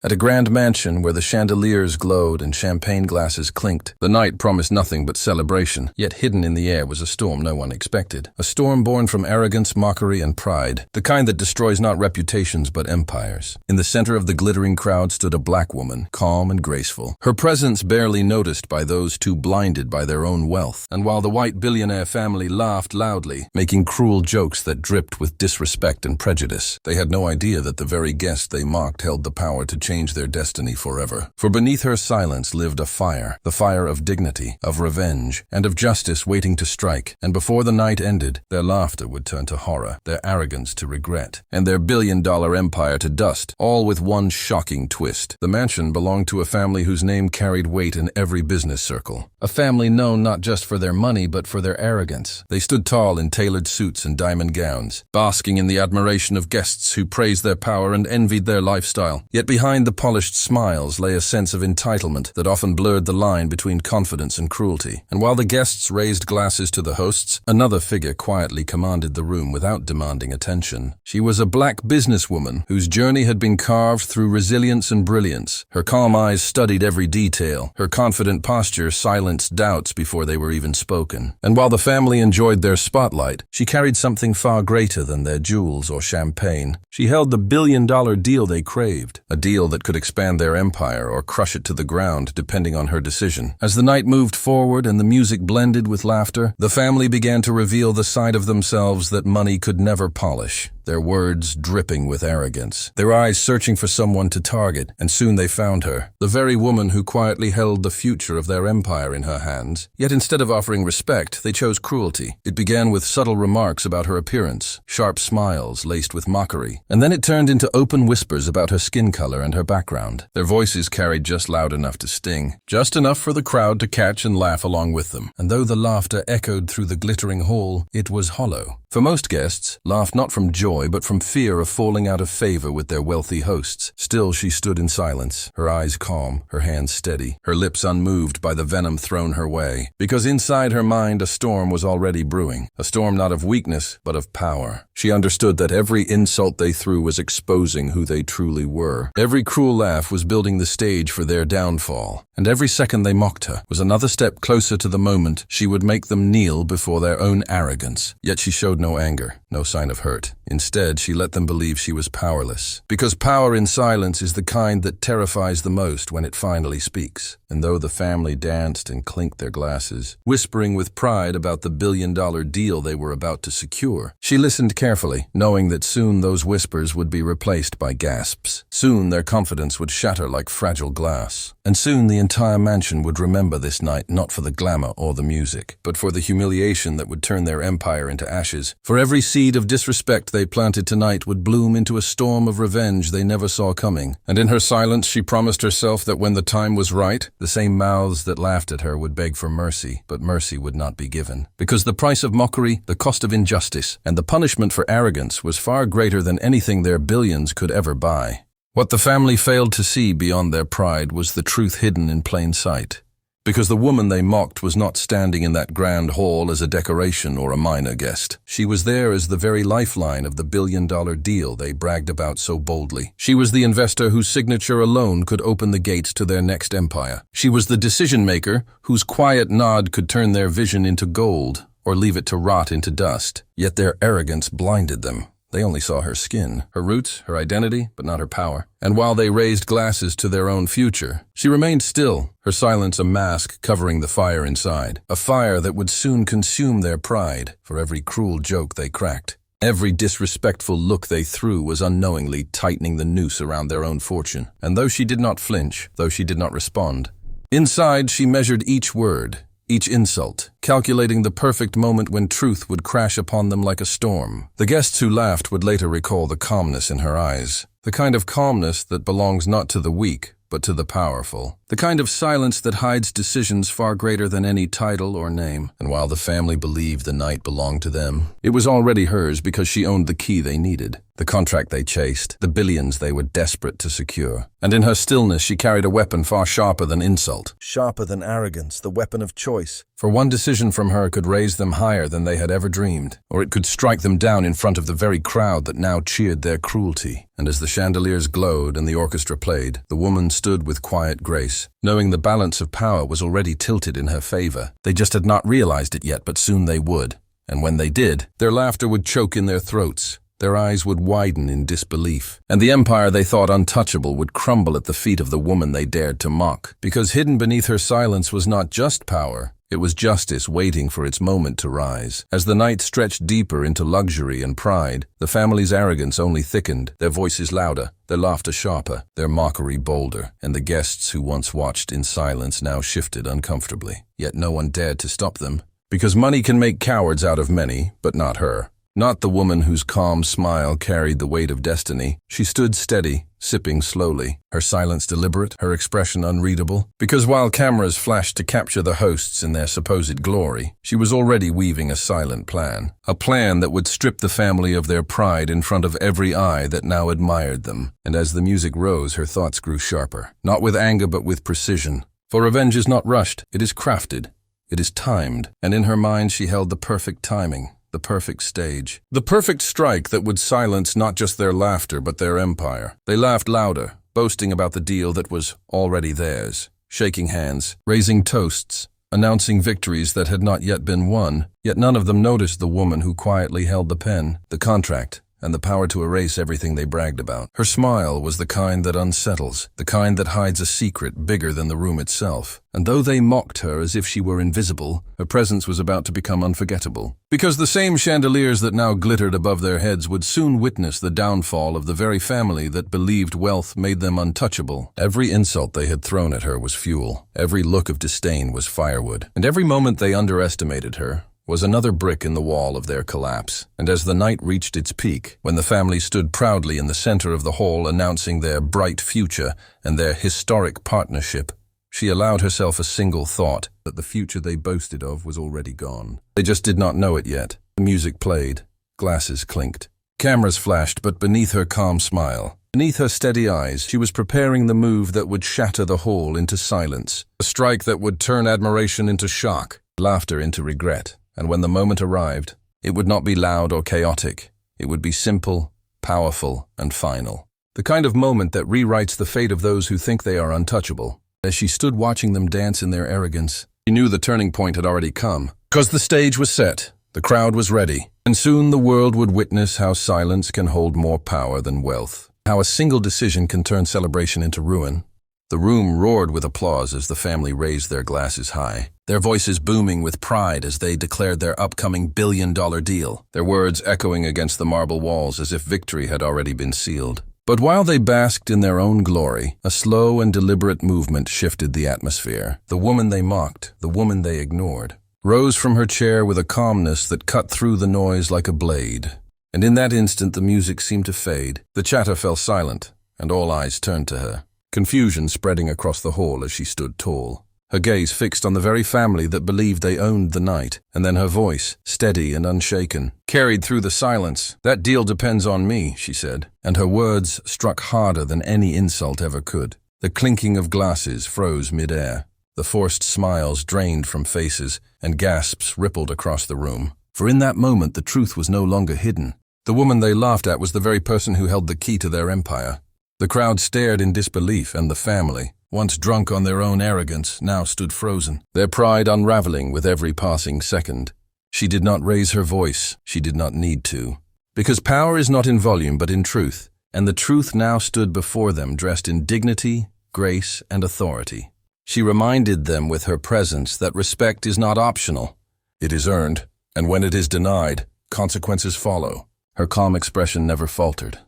At a grand mansion where the chandeliers glowed and champagne glasses clinked, the night promised nothing but celebration, yet hidden in the air was a storm no one expected. A storm born from arrogance, mockery, and pride, the kind that destroys not reputations but empires. In the center of the glittering crowd stood a black woman, calm and graceful, her presence barely noticed by those too blinded by their own wealth. And while the white billionaire family laughed loudly, making cruel jokes that dripped with disrespect and prejudice, they had no idea that the very guest they mocked held the power to change their destiny forever. For beneath her silence lived a fire, the fire of dignity, of revenge, and of justice waiting to strike. And before the night ended, their laughter would turn to horror, their arrogance to regret, and their billion-dollar empire to dust, all with one shocking twist. The mansion belonged to a family whose name carried weight in every business circle. A family known not just for their money but for their arrogance. They stood tall in tailored suits and diamond gowns, basking in the admiration of guests who praised their power and envied their lifestyle. Yet behind the polished smiles lay a sense of entitlement that often blurred the line between confidence and cruelty. And while the guests raised glasses to the hosts, another figure quietly commanded the room without demanding attention. She was a black businesswoman whose journey had been carved through resilience and brilliance. Her calm eyes studied every detail. Her confident posture silenced doubts before they were even spoken. And while the family enjoyed their spotlight, she carried something far greater than their jewels or champagne. She held the billion-dollar deal they craved, a deal that could expand their empire or crush it to the ground depending on her decision. As the night moved forward and the music blended with laughter, the family began to reveal the side of themselves that money could never polish. Their words dripping with arrogance, their eyes searching for someone to target, and soon they found her, the very woman who quietly held the future of their empire in her hands. Yet instead of offering respect, they chose cruelty. It began with subtle remarks about her appearance, sharp smiles laced with mockery, and then it turned into open whispers about her skin color and her background. Their voices carried just loud enough to sting, just enough for the crowd to catch and laugh along with them. And though the laughter echoed through the glittering hall, it was hollow. For most guests, laughed not from joy but from fear of falling out of favor with their wealthy hosts. Still she stood in silence, her eyes calm, her hands steady, her lips unmoved by the venom thrown her way. Because inside her mind a storm was already brewing, a storm not of weakness but of power. She understood that every insult they threw was exposing who they truly were. Every cruel laugh was building the stage for their downfall, and every second they mocked her was another step closer to the moment she would make them kneel before their own arrogance. Yet she showed no anger, no sign of hurt. Instead, she let them believe she was powerless. Because power in silence is the kind that terrifies the most when it finally speaks. And though the family danced and clinked their glasses, whispering with pride about the billion-dollar deal they were about to secure, she listened carefully, knowing that soon those whispers would be replaced by gasps. Soon their confidence would shatter like fragile glass. And soon the entire mansion would remember this night not for the glamour or the music, but for the humiliation that would turn their empire into ashes. For every seed of disrespect they planted tonight would bloom into a storm of revenge they never saw coming. And in her silence she promised herself that when the time was right, the same mouths that laughed at her would beg for mercy, but mercy would not be given. Because the price of mockery, the cost of injustice, and the punishment for arrogance was far greater than anything their billions could ever buy. What the family failed to see beyond their pride was the truth hidden in plain sight. Because the woman they mocked was not standing in that grand hall as a decoration or a minor guest. She was there as the very lifeline of the billion-dollar deal they bragged about so boldly. She was the investor whose signature alone could open the gates to their next empire. She was the decision-maker whose quiet nod could turn their vision into gold or leave it to rot into dust. Yet their arrogance blinded them. They only saw her skin, her roots, her identity, but not her power. And while they raised glasses to their own future, she remained still, her silence a mask covering the fire inside, a fire that would soon consume their pride for every cruel joke they cracked. Every disrespectful look they threw was unknowingly tightening the noose around their own fortune. And though she did not flinch, though she did not respond, inside she measured each word, each insult, calculating the perfect moment when truth would crash upon them like a storm. The guests who laughed would later recall the calmness in her eyes, the kind of calmness that belongs not to the weak, but to the powerful, the kind of silence that hides decisions far greater than any title or name. And while the family believed the night belonged to them, it was already hers because she owned the key they needed. the contract they chased, the billions they were desperate to secure. And in her stillness, she carried a weapon far sharper than insult. Sharper than arrogance, the weapon of choice. For one decision from her could raise them higher than they had ever dreamed, or it could strike them down in front of the very crowd that now cheered their cruelty. And as the chandeliers glowed and the orchestra played, the woman stood with quiet grace, knowing the balance of power was already tilted in her favor. They just had not realized it yet, but soon they would. And when they did, their laughter would choke in their throats. Their eyes would widen in disbelief, and the empire they thought untouchable would crumble at the feet of the woman they dared to mock. Because hidden beneath her silence was not just power, it was justice waiting for its moment to rise. As the night stretched deeper into luxury and pride, the family's arrogance only thickened, their voices louder, their laughter sharper, their mockery bolder, and the guests who once watched in silence now shifted uncomfortably. Yet no one dared to stop them. Because money can make cowards out of many, but not her. Not the woman whose calm smile carried the weight of destiny. She stood steady, sipping slowly, her silence deliberate, her expression unreadable. Because while cameras flashed to capture the hosts in their supposed glory, she was already weaving a silent plan. A plan that would strip the family of their pride in front of every eye that now admired them. And as the music rose, her thoughts grew sharper. Not with anger, but with precision. For revenge is not rushed, it is crafted. It is timed, and in her mind she held the perfect timing, the perfect stage. The perfect strike that would silence not just their laughter but their empire. They laughed louder, boasting about the deal that was already theirs, shaking hands, raising toasts, announcing victories that had not yet been won. Yet none of them noticed the woman who quietly held the pen, the contract, and the power to erase everything they bragged about. Her smile was the kind that unsettles, the kind that hides a secret bigger than the room itself. And though they mocked her as if she were invisible, her presence was about to become unforgettable. Because the same chandeliers that now glittered above their heads would soon witness the downfall of the very family that believed wealth made them untouchable. Every insult they had thrown at her was fuel. Every look of disdain was firewood. And every moment they underestimated her was another brick in the wall of their collapse. And as the night reached its peak, when the family stood proudly in the center of the hall announcing their bright future and their historic partnership, she allowed herself a single thought, that the future they boasted of was already gone. They just did not know it yet. The music played, glasses clinked. Cameras flashed, but beneath her calm smile, beneath her steady eyes, she was preparing the move that would shatter the hall into silence, a strike that would turn admiration into shock, laughter into regret. And when the moment arrived, it would not be loud or chaotic. It would be simple, powerful, and final. The kind of moment that rewrites the fate of those who think they are untouchable. As she stood watching them dance in their arrogance, she knew the turning point had already come. Because the stage was set, the crowd was ready, and soon the world would witness how silence can hold more power than wealth. How a single decision can turn celebration into ruin. The room roared with applause as the family raised their glasses high, their voices booming with pride as they declared their upcoming billion-dollar deal, their words echoing against the marble walls as if victory had already been sealed. But while they basked in their own glory, a slow and deliberate movement shifted the atmosphere. The woman they mocked, the woman they ignored, rose from her chair with a calmness that cut through the noise like a blade. And in that instant the music seemed to fade, the chatter fell silent, and all eyes turned to her. Confusion spreading across the hall as she stood tall, her gaze fixed on the very family that believed they owned the night, and then her voice, steady and unshaken, carried through the silence. "That deal depends on me," she said, and her words struck harder than any insult ever could. The clinking of glasses froze mid-air. The forced smiles drained from faces, and gasps rippled across the room. For in that moment the truth was no longer hidden. The woman they laughed at was the very person who held the key to their empire. The crowd stared in disbelief, and the family, once drunk on their own arrogance, now stood frozen, their pride unraveling with every passing second. She did not raise her voice. She did not need to. Because power is not in volume but in truth, and the truth now stood before them dressed in dignity, grace, and authority. She reminded them with her presence that respect is not optional. It is earned, and when it is denied, consequences follow. Her calm expression never faltered.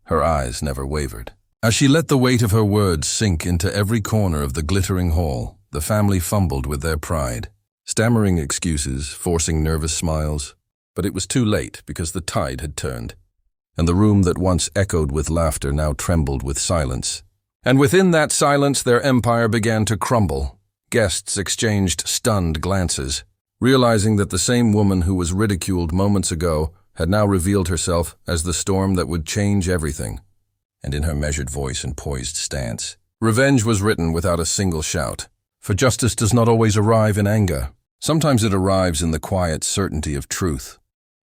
Her eyes never wavered. As she let the weight of her words sink into every corner of the glittering hall, the family fumbled with their pride, stammering excuses, forcing nervous smiles. But it was too late because the tide had turned, and the room that once echoed with laughter now trembled with silence. And within that silence their empire began to crumble. Guests exchanged stunned glances, realizing that the same woman who was ridiculed moments ago had now revealed herself as the storm that would change everything, and in her measured voice and poised stance. Revenge was written without a single shout, for justice does not always arrive in anger. Sometimes it arrives in the quiet certainty of truth.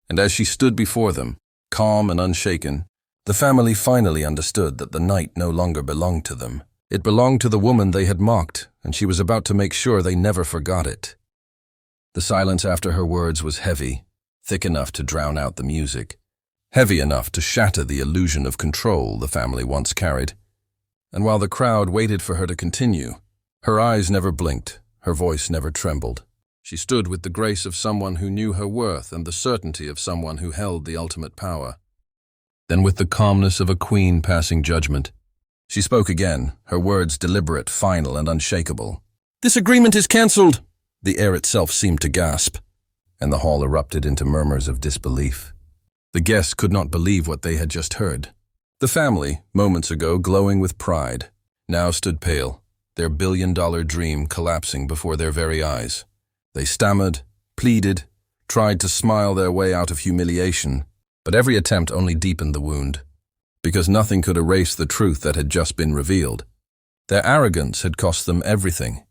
And as she stood before them, calm and unshaken, the family finally understood that the night no longer belonged to them. It belonged to the woman they had mocked, and she was about to make sure they never forgot it. The silence after her words was heavy, thick enough to drown out the music, heavy enough to shatter the illusion of control the family once carried. And while the crowd waited for her to continue, her eyes never blinked, her voice never trembled. She stood with the grace of someone who knew her worth and the certainty of someone who held the ultimate power. Then with the calmness of a queen passing judgment, she spoke again, her words deliberate, final, and unshakable. "This agreement is cancelled!" The air itself seemed to gasp, and the hall erupted into murmurs of disbelief. The guests could not believe what they had just heard. The family, moments ago glowing with pride, now stood pale, their billion-dollar dream collapsing before their very eyes. They stammered, pleaded, tried to smile their way out of humiliation, but every attempt only deepened the wound, because nothing could erase the truth that had just been revealed. Their arrogance had cost them everything.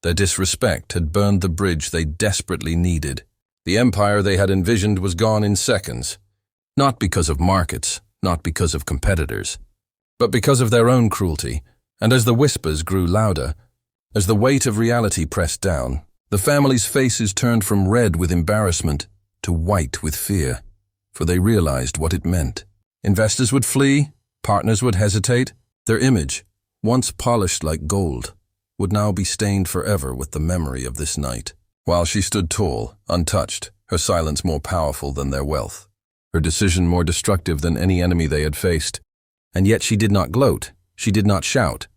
Their disrespect had burned the bridge they desperately needed. The empire they had envisioned was gone in seconds, not because of markets, not because of competitors, but because of their own cruelty. And as the whispers grew louder, as the weight of reality pressed down, the family's faces turned from red with embarrassment to white with fear, for they realized what it meant. Investors would flee, partners would hesitate. Their image, once polished like gold, would now be stained forever with the memory of this night. While she stood tall, untouched, her silence more powerful than their wealth, her decision more destructive than any enemy they had faced. And yet she did not gloat, she did not shout.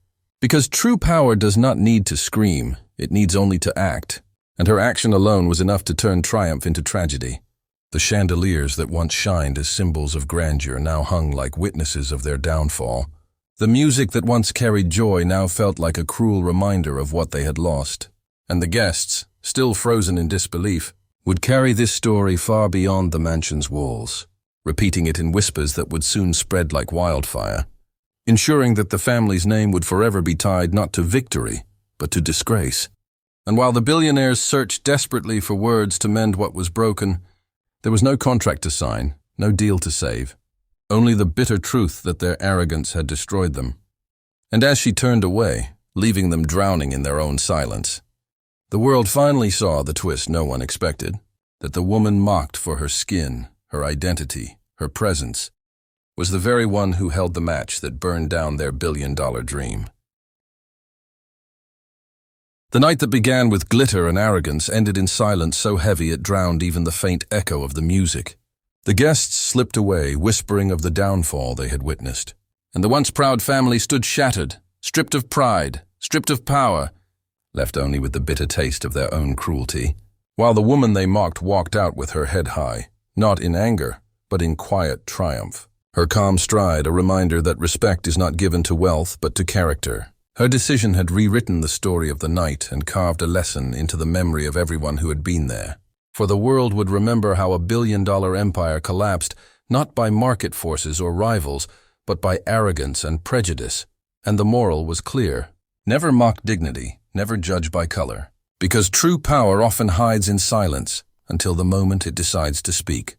Because true power does not need to scream, it needs only to act. And her action alone was enough to turn triumph into tragedy. The chandeliers that once shined as symbols of grandeur now hung like witnesses of their downfall. The music that once carried joy now felt like a cruel reminder of what they had lost. And the guests, still frozen in disbelief, would carry this story far beyond the mansion's walls, repeating it in whispers that would soon spread like wildfire, ensuring that the family's name would forever be tied not to victory, but to disgrace. And while the billionaires searched desperately for words to mend what was broken, there was no contract to sign, no deal to save, only the bitter truth that their arrogance had destroyed them. And as she turned away, leaving them drowning in their own silence, the world finally saw the twist no one expected, that the woman mocked for her skin, her identity, her presence, was the very one who held the match that burned down their billion-dollar dream. The night that began with glitter and arrogance ended in silence so heavy it drowned even the faint echo of the music. The guests slipped away, whispering of the downfall they had witnessed. And the once proud family stood shattered, stripped of pride, stripped of power, left only with the bitter taste of their own cruelty, while the woman they mocked walked out with her head high, not in anger, but in quiet triumph. Her calm stride a reminder that respect is not given to wealth but to character. Her decision had rewritten the story of the night and carved a lesson into the memory of everyone who had been there. For the world would remember how a billion-dollar empire collapsed, not by market forces or rivals, but by arrogance and prejudice. And the moral was clear. Never mock dignity, never judge by color. Because true power often hides in silence until the moment it decides to speak.